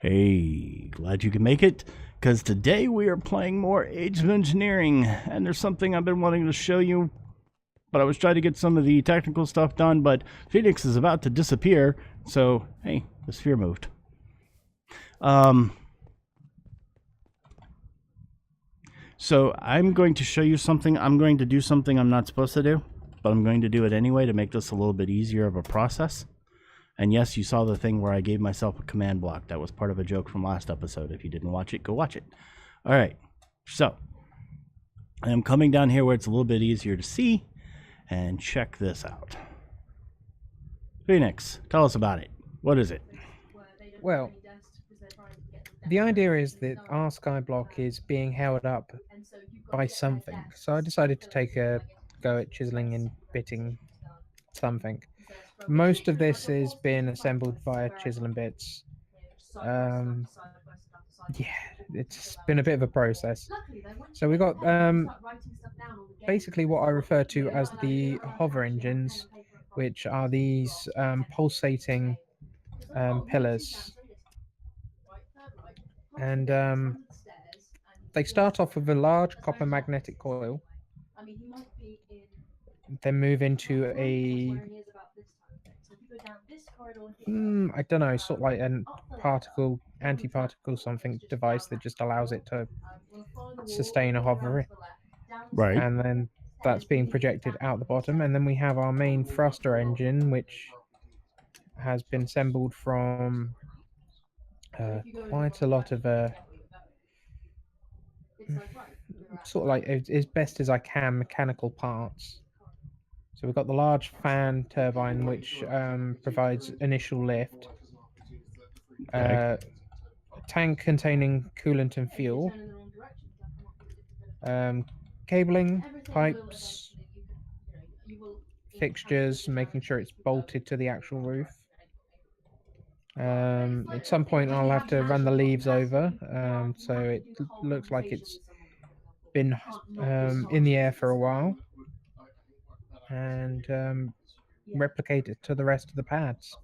Hey, glad you can make it, because today we are playing more Age of Engineering, and there's something I've been wanting to show you, but I was trying to get some of the technical stuff done, but Phoenix is about to disappear, so, hey, the sphere moved. So I'm going to show you something. I'm going to do something I'm not supposed to do, but I'm going to do it anyway to make this a little bit easier of a process. And yes, you saw the thing where I gave myself a command block. That was part of a joke from last episode. If you didn't watch it, go watch it. All right, so I am coming down here where it's a little bit easier to see, and check this out. Phoenix, tell us about it. What is it? Well, the idea is that our skyblock is being held up by something. So I decided to take a go at chiseling and bitting something. Most of this is being assembled via chisel and bits. Yeah, it's been a bit of a process. So we got basically what I refer to as the hover engines, which are these pulsating pillars. And they start off with a large copper magnetic coil, then move into a I don't know, sort of like an anti-particle something device that just allows it to sustain a hover, Right. and then that's being projected out the bottom. And then we have our main thruster engine, which has been assembled from quite a lot of sort of like as best as I can mechanical parts. So we've got the large fan turbine, which provides initial lift. Okay. Tank containing coolant and fuel. Cabling, pipes, fixtures, making sure it's bolted to the actual roof. At some point, I'll have to run the leaves over, so it looks like it's been in the air for a while, and replicate it to the rest of the pads.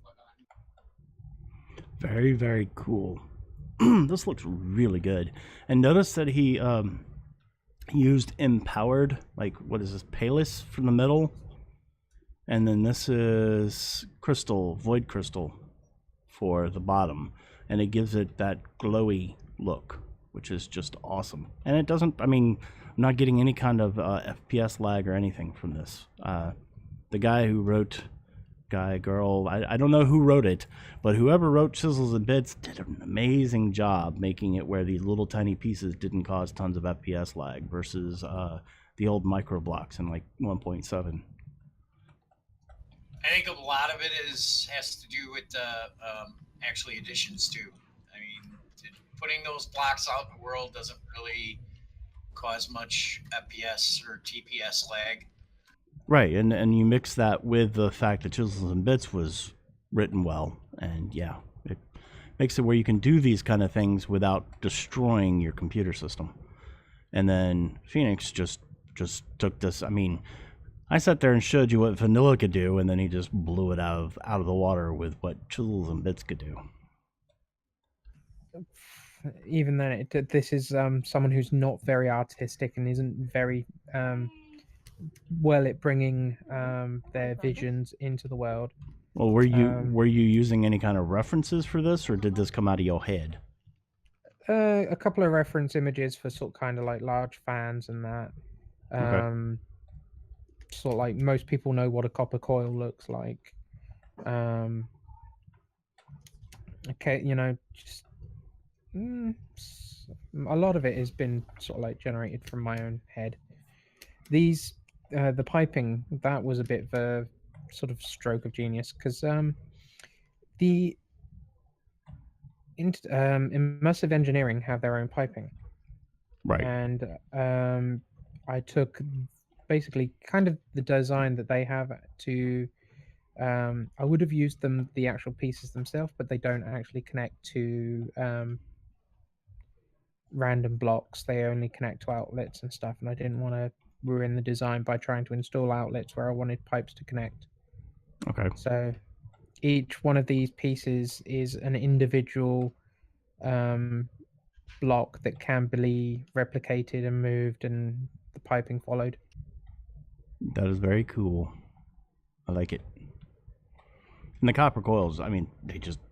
Very, very cool. This looks really good. And notice that he used empowered, like, what is this, Palis from the middle? And then this is crystal, void crystal for the bottom. And it gives it that glowy look, which is just awesome. And it doesn't, I mean, I'm not getting any kind of FPS lag or anything from this. The guy who wrote, girl, I don't know who wrote it, but whoever wrote Chisels and Bits did an amazing job making it where these little tiny pieces didn't cause tons of FPS lag versus the old micro blocks in like 1.7. I think a lot of it has to do with actually additions too. I mean, putting those blocks out in the world doesn't really cause much FPS or TPS lag. Right, and you mix that with the fact that Chisels and Bits was written well, and yeah, it makes it where you can do these kind of things without destroying your computer system. And then Phoenix just took this. I mean, I sat there and showed you what Vanilla could do, and then he just blew it out of the water with what Chisels and Bits could do. Even then, this is someone who's not very artistic and isn't very well at bringing their visions into the world. Well, were you using any kind of references for this, or did this come out of your head? A couple of reference images for sort of kind of like large fans and that. Okay. Sort of like most people know what a copper coil looks like. Okay, just a lot of it has been sort of like generated from my own head. These the piping, that was a bit of a sort of stroke of genius, because the immersive engineering have their own piping, Right. and I took basically kind of the design that they have to I would have used the actual pieces themselves, but they don't actually connect to random blocks. They only connect to outlets and stuff, and I didn't want to ruin the design by trying to install outlets where I wanted pipes to connect. Okay. So each one of these pieces is an individual block that can be replicated and moved, and the piping followed. That is very cool. I like it. And the copper coils, I mean,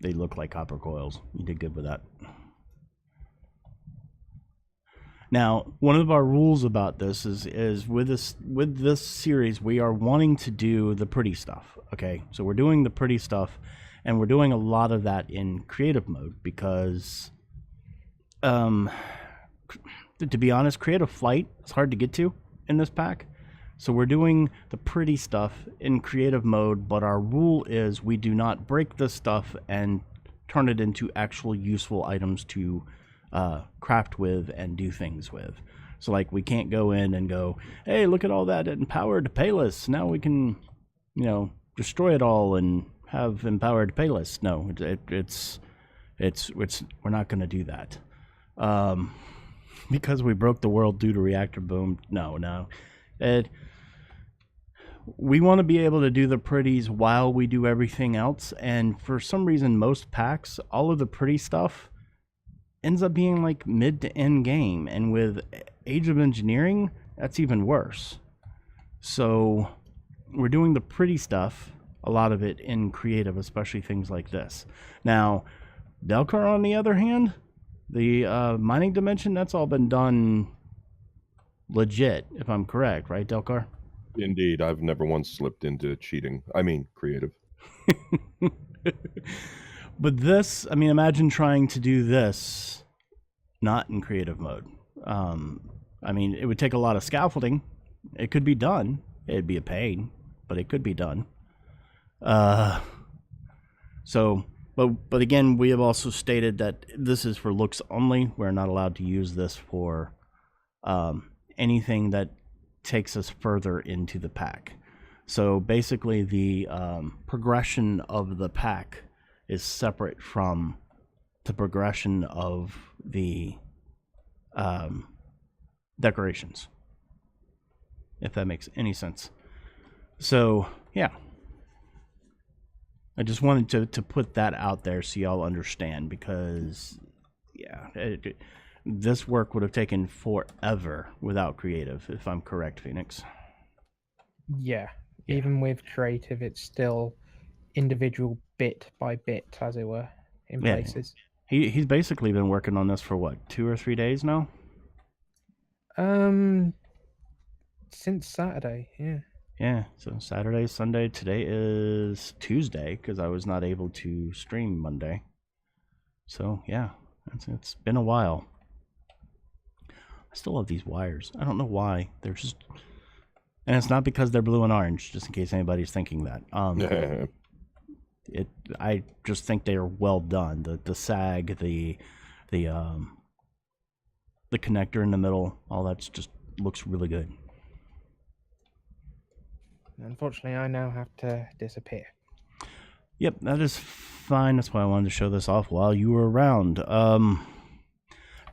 they look like copper coils. You did good with that. Now, one of our rules about this is with this series, we are wanting to do the pretty stuff. Okay, so we're doing the pretty stuff, and we're doing a lot of that in creative mode because, to be honest, creative flight is hard to get to in this pack. So we're doing the pretty stuff in creative mode, but our rule is we do not break this stuff and turn it into actual useful items to craft with and do things with. So like we can't go in and go, hey, look at all that empowered payless. Now we can, destroy it all and have empowered payless. No, it's we're not going to do that. Because we broke the world due to reactor boom. No. We want to be able to do the pretties while we do everything else. And for some reason, most packs, all of the pretty stuff ends up being like mid to end game. And with Age of Engineering, that's even worse. So we're doing the pretty stuff, a lot of it in creative, especially things like this. Now, Delcar, on the other hand, the mining dimension, that's all been done legit, if I'm correct, right, Delcar? Indeed, I've never once slipped into cheating. I mean, creative. But this, I mean, imagine trying to do this not in creative mode. I mean, it would take a lot of scaffolding. It could be done. It'd be a pain, but it could be done. But again, we have also stated that this is for looks only. We're not allowed to use this for anything that takes us further into the pack. So basically the progression of the pack is separate from the progression of the decorations, if that makes any sense. So yeah, I just wanted to put that out there so y'all understand, because yeah, this work would have taken forever without creative, if I'm correct, Phoenix. Yeah. Even with creative, it's still individual bit by bit, as it were, in places. He's basically been working on this for what, 2 or 3 days now? Since Saturday, yeah. Yeah, so Saturday, Sunday, today is Tuesday, because I was not able to stream Monday. So yeah, it's been a while. I still have these wires. I don't know why. They're just... And it's not because they're blue and orange, just in case anybody's thinking that. I just think they are well done. The sag, the connector in the middle, all that's just looks really good. Unfortunately, I now have to disappear. Yep, that is fine. That's why I wanted to show this off while you were around.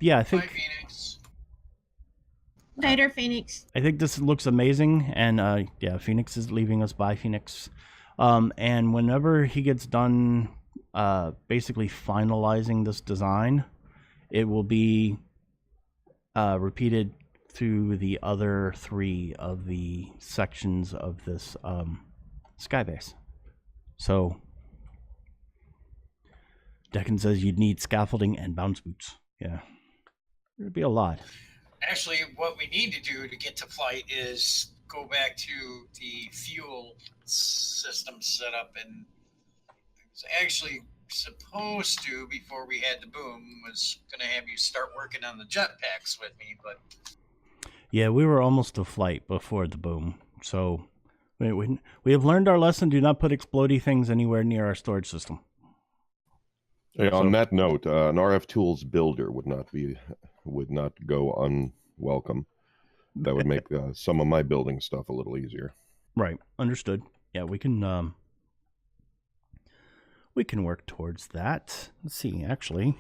Yeah, I think... Bye, Phoenix. Later, Phoenix. I think this looks amazing, and yeah, Phoenix is leaving us. Bye, Phoenix. And whenever he gets done basically finalizing this design, it will be repeated through the other 3 of the sections of this skybase. So Deccan says you'd need scaffolding and bounce boots. Yeah, it'd be a lot. Actually, what we need to do to get to flight is go back to the fuel system setup, and I was actually supposed to, before we had the boom, was going to have you start working on the jetpacks with me, but... Yeah, we were almost to flight before the boom, so we have learned our lesson. Do not put explodey things anywhere near our storage system. Hey, on that note, an RFTools builder would not go unwelcome. That would make some of my building stuff a little easier. Right, understood. Yeah, we can work towards that. Let's see, actually.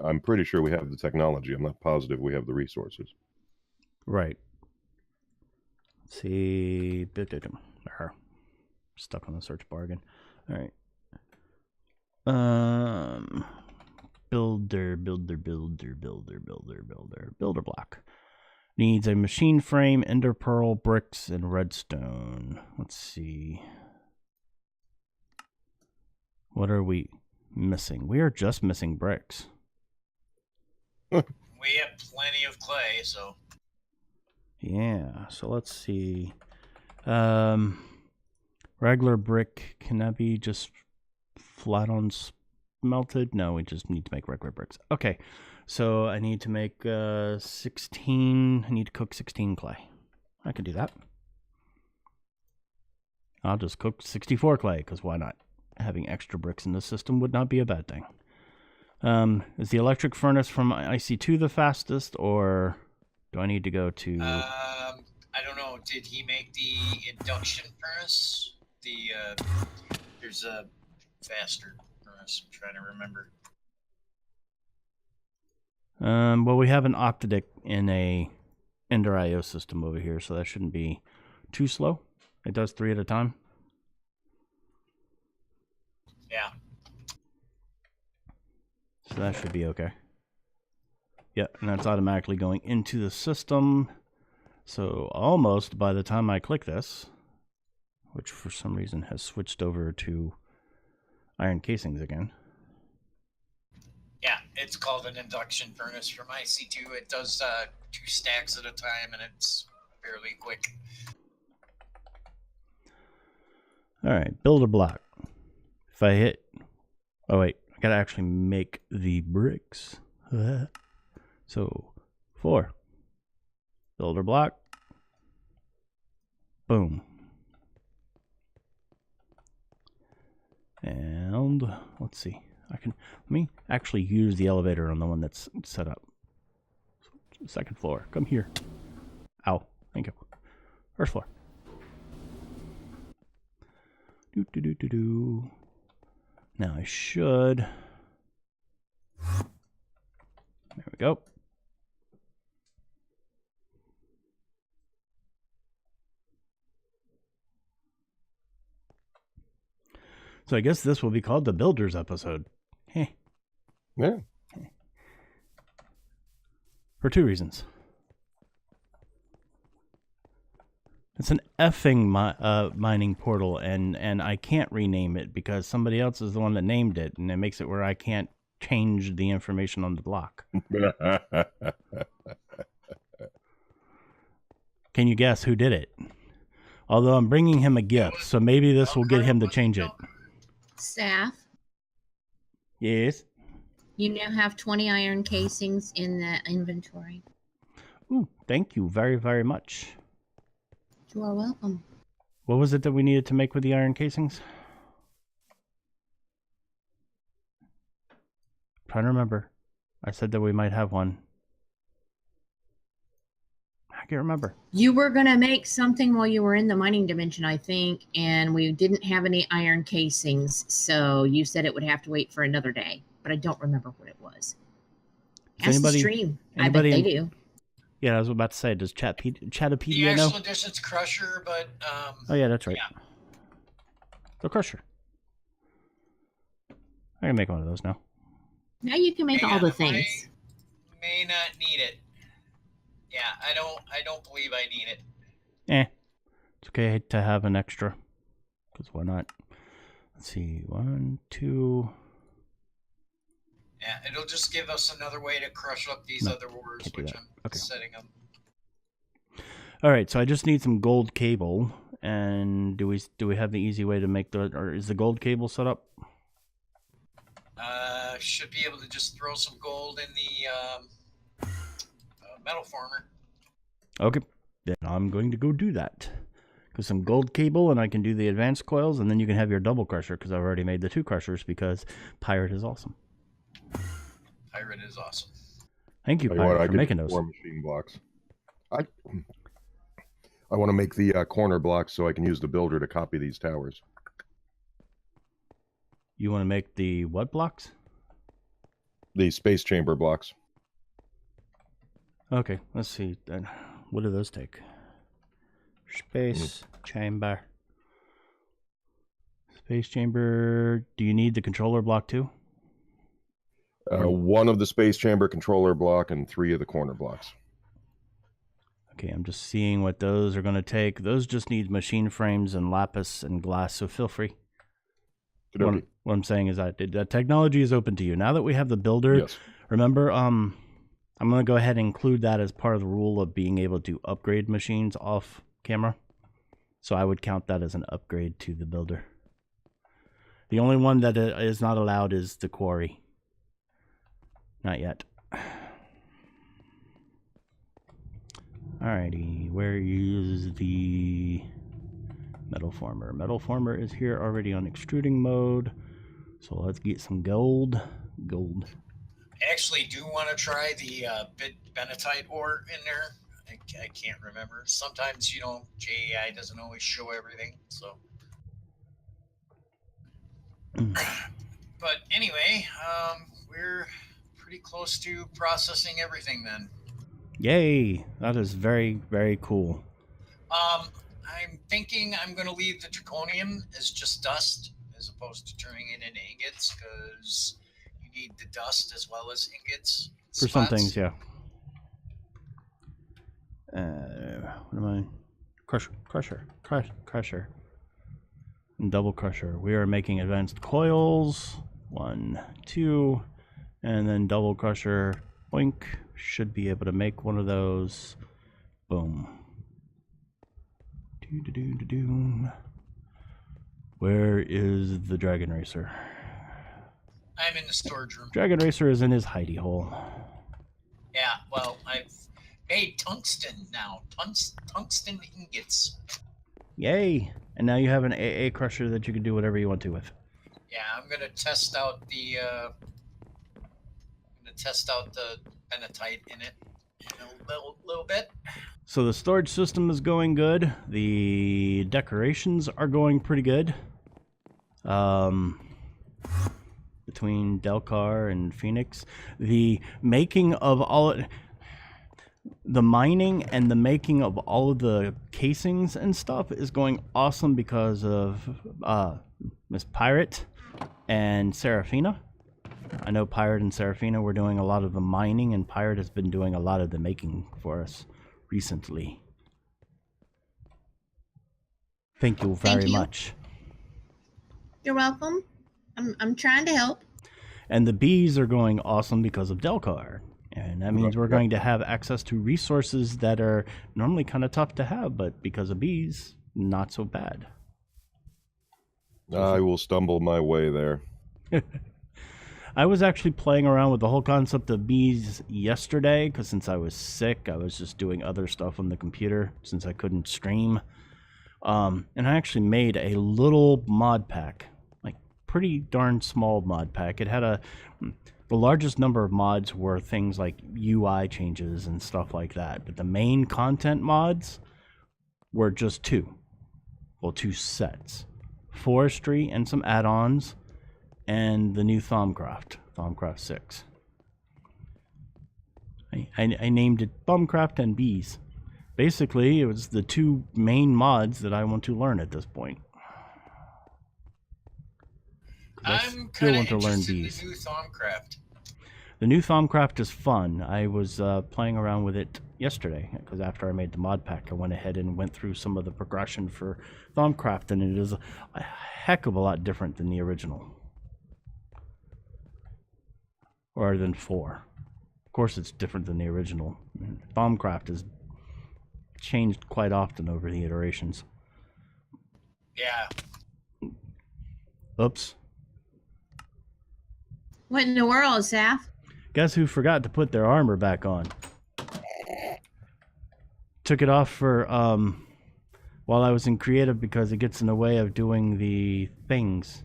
I'm pretty sure we have the technology. I'm not positive we have the resources. Right. Let's see. Stuck on the search bar again. All right. Builder block. Needs a machine frame, ender pearl, bricks, and redstone. Let's see. What are we missing? We are just missing bricks. We have plenty of clay, so. Yeah, so let's see. Regular brick, can that be just flat on smelted? No, we just need to make regular bricks. Okay, so I need to make 16. I need to cook 16 clay. I can do that. I'll just cook 64 clay, because why not? Having extra bricks in the system would not be a bad thing. Is the electric furnace from IC2 the fastest, or do I need to go to... I don't know. Did he make the induction furnace? There's a faster furnace. I'm trying to remember. Well, we have an Octadic in a Ender IO system over here, so that shouldn't be too slow. It does 3 at a time. Yeah. So that should be okay. Yeah, and that's automatically going into the system. So almost by the time I click this, which for some reason has switched over to iron casings again. Yeah, it's called an induction furnace from IC2. It does 2 stacks at a time, and it's fairly quick. All right, builder block. If I hit... Oh, wait. I got to actually make the bricks. So, 4. Builder block. Boom. And let's see. Let me actually use the elevator on the one that's set up. Second floor. Come here. Ow. Thank you. First floor. Now I should. There we go. So I guess this will be called the Builders episode. Hey. Yeah. For 2 reasons. It's an effing mining portal, and I can't rename it because somebody else is the one that named it, and it makes it where I can't change the information on the block. Can you guess who did it? Although I'm bringing him a gift, so maybe this will get him to change it. Staff, Yes? you now have 20 iron casings in the inventory. Ooh, thank you very, very much. You are welcome. What was it that we needed to make with the iron casings? Trying to remember. I said that we might have one. I can't remember. You were going to make something while you were in the mining dimension, I think, and we didn't have any iron casings, so you said it would have to wait for another day, but I don't remember what it was. Ask the stream. I bet they do. Yeah, I was about to say, does Chatapedia The know? actual distance crusher, but Oh yeah, that's right. yeah. The crusher. I can make one of those now. Now you can make Hang all on, the I things. may not need it. Yeah, I don't believe I need it. It's okay to have an extra, because why not? Let's see, 1, 2. Yeah, it'll just give us another way to crush up these other ores, can't do which that. I'm Okay. setting up. All right, so I just need some gold cable, and do we have the easy way to make or is the gold cable set up? Should be able to just throw some gold in the metal former. Okay, then I'm going to go do that. Because some gold cable, and I can do the advanced coils, and then you can have your double crusher, because I've already made the 2 crushers, because Pirate is awesome. Pirate is awesome. Thank you, Tell you what, Pirate, I for could making do those. 4 machine blocks. I want to make the corner blocks so I can use the builder to copy these towers. You want to make the what blocks? The space chamber blocks. Okay, let's see. Then what do those take? Space chamber. Space chamber. Do you need the controller block too? One of the space chamber controller block and 3 of the corner blocks. Okay, I'm just seeing what those are going to take. Those just need machine frames and lapis and glass, so feel free. What I'm saying is that the technology is open to you. Now that we have the builder, Yes. remember, I'm going to go ahead and include that as part of the rule of being able to upgrade machines off camera. So I would count that as an upgrade to the builder. The only one that is not allowed is the quarry. Not yet. Alrighty, where is the metal former? Metal former is here already on extruding mode. So let's get some gold. Gold. I actually do want to try the benatite ore in there. I can't remember. Sometimes, you know, JAI doesn't always show everything. So, but anyway, we're pretty close to processing everything then. Yay! That is very, very cool. I'm thinking I'm going to leave the draconium as just dust as opposed to turning it into ingots because you need the dust as well as ingots. For some things, yeah. What am I? Crusher. And double crusher. We are making advanced coils. 1, 2, and then double crusher. Boink. Should be able to make one of those. Boom. Where is the Dragon Racer? I'm in the storage room. Dragon Racer is in his hidey hole. Yeah, well, I've made tungsten now. Tungsten ingots. Yay! And now you have an AA crusher that you can do whatever you want to with. Yeah, I'm gonna test out the benatite in it in a little bit. So the storage system is going good. The decorations are going pretty good. Between Delcar and Phoenix, the making of all the mining and the making of all of the casings and stuff is going awesome because of Miss Pirate and Seraphina. I know Pirate and Seraphina were doing a lot of the mining, and Pirate has been doing a lot of the making for us recently. Thank you very much. You're welcome. I'm trying to help. And the bees are going awesome because of Delcar. And that means we're going to have access to resources that are normally kind of tough to have, but because of bees, not so bad. I will stumble my way there. I was actually playing around with the whole concept of bees yesterday, because since I was sick, I was just doing other stuff on the computer since I couldn't stream. And I actually made a little mod pack, like pretty darn small mod pack. It had the largest number of mods were things like UI changes and stuff like that, but the main content mods were just 2 sets: forestry and some add-ons, and the new Thaumcraft 6. I named it Bumcraft and Bees. Basically, it was the 2 main mods that I want to learn at this point. I'm kind of interested in the new Thaumcraft. The new Thaumcraft is fun. I was playing around with it yesterday, because after I made the mod pack, I went ahead and went through some of the progression for Thaumcraft, and it is a heck of a lot different than the original. Or than 4. Of course, it's different than the original. Thaumcraft has changed quite often over the iterations. Yeah. Oops. What in the world, Saf? Guess who forgot to put their armor back on? Took it off for while I was in creative because it gets in the way of doing the things.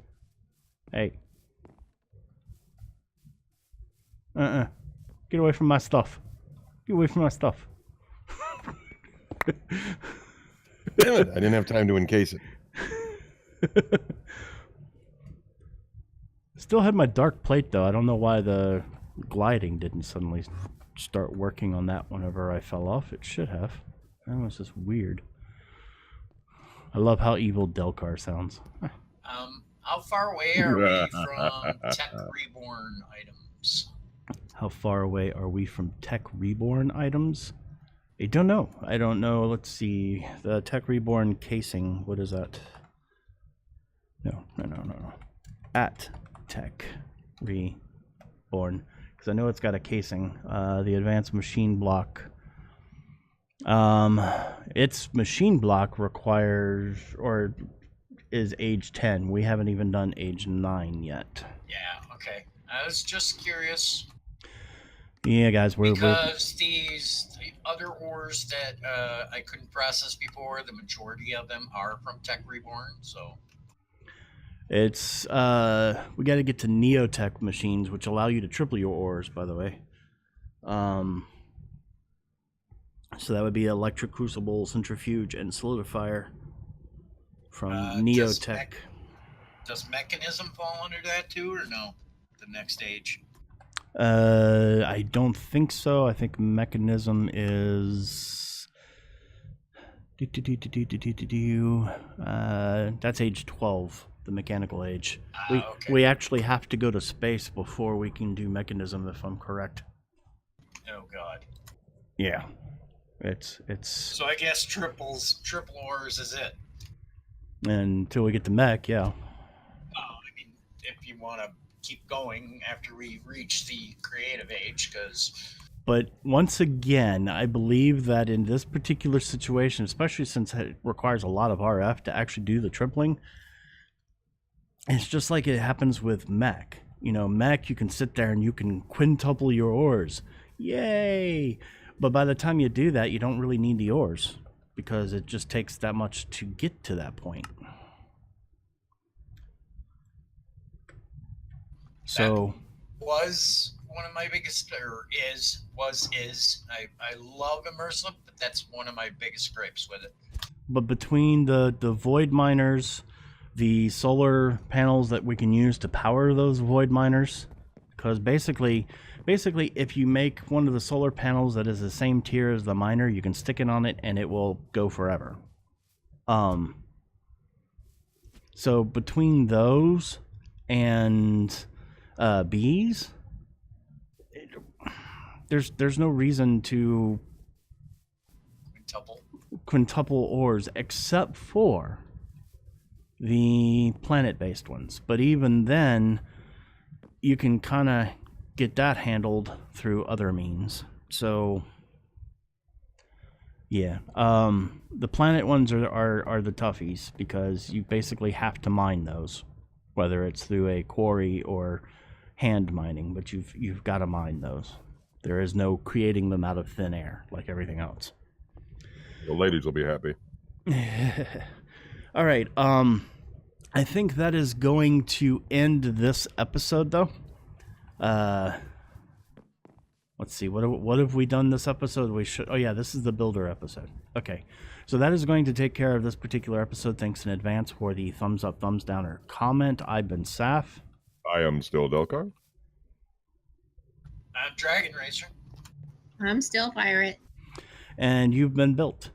Hey. Get away from my stuff. Get away from my stuff. Damn it, I didn't have time to encase it. Still had my dark plate though. I don't know why the gliding didn't suddenly start working on that whenever I fell off. It should have. That was just weird. I love how evil Delcar sounds. How far away are we from Tech Reborn items? How far away are we from Tech Reborn items? I don't know. I don't know. Let's see. The Tech Reborn casing. What is that? No. At Tech Reborn. Because I know it's got a casing. The advanced machine block. Its machine block requires, or is age 10. We haven't even done age 9 yet. Yeah, okay. I was just curious. Yeah, guys, Because the other ores that I couldn't process before, the majority of them are from Tech Reborn, so. It's we got to get to Neotech machines, which allow you to triple your ores, by the way. So that would be electric crucible, centrifuge, and solidifier from Neotech. Does mechanism fall under that too, or no? The next stage. I don't think so. I think mechanism is. That's age 12, the mechanical age. Okay. We actually have to go to space before we can do mechanism, if I'm correct. Oh God. Yeah, it's. So I guess triple ores is it. Until we get to mech, yeah. I mean, if you want to keep going after we reach the creative age, because. But once again, I believe that in this particular situation, especially since it requires a lot of RF to actually do the tripling, it's just like it happens with mech. You know, mech, you can sit there and you can quintuple your ores. Yay! But by the time you do that, you don't really need the ores because it just takes that much to get to that point. So was one of my biggest, or is. I love immersive, but that's one of my biggest gripes with it. But between the void miners, the solar panels that we can use to power those void miners, because basically if you make one of the solar panels that is the same tier as the miner, you can stick it on it and it will go forever. So between those and bees, there's no reason to quintuple ores except for the planet-based ones. But even then, you can kind of get that handled through other means. So yeah, the planet ones are the toughies because you basically have to mine those, whether it's through a quarry or hand mining, but you've got to mine those. There is no creating them out of thin air like everything else. The ladies will be happy. All right. I think that is going to end this episode, though. Let's see. What have we done this episode? Oh yeah, this is the builder episode. Okay. So that is going to take care of this particular episode. Thanks in advance for the thumbs up, thumbs down, or comment. I've been Saf. I am still Delcar. I'm Dragon Racer. I'm still pirate. And you've been built.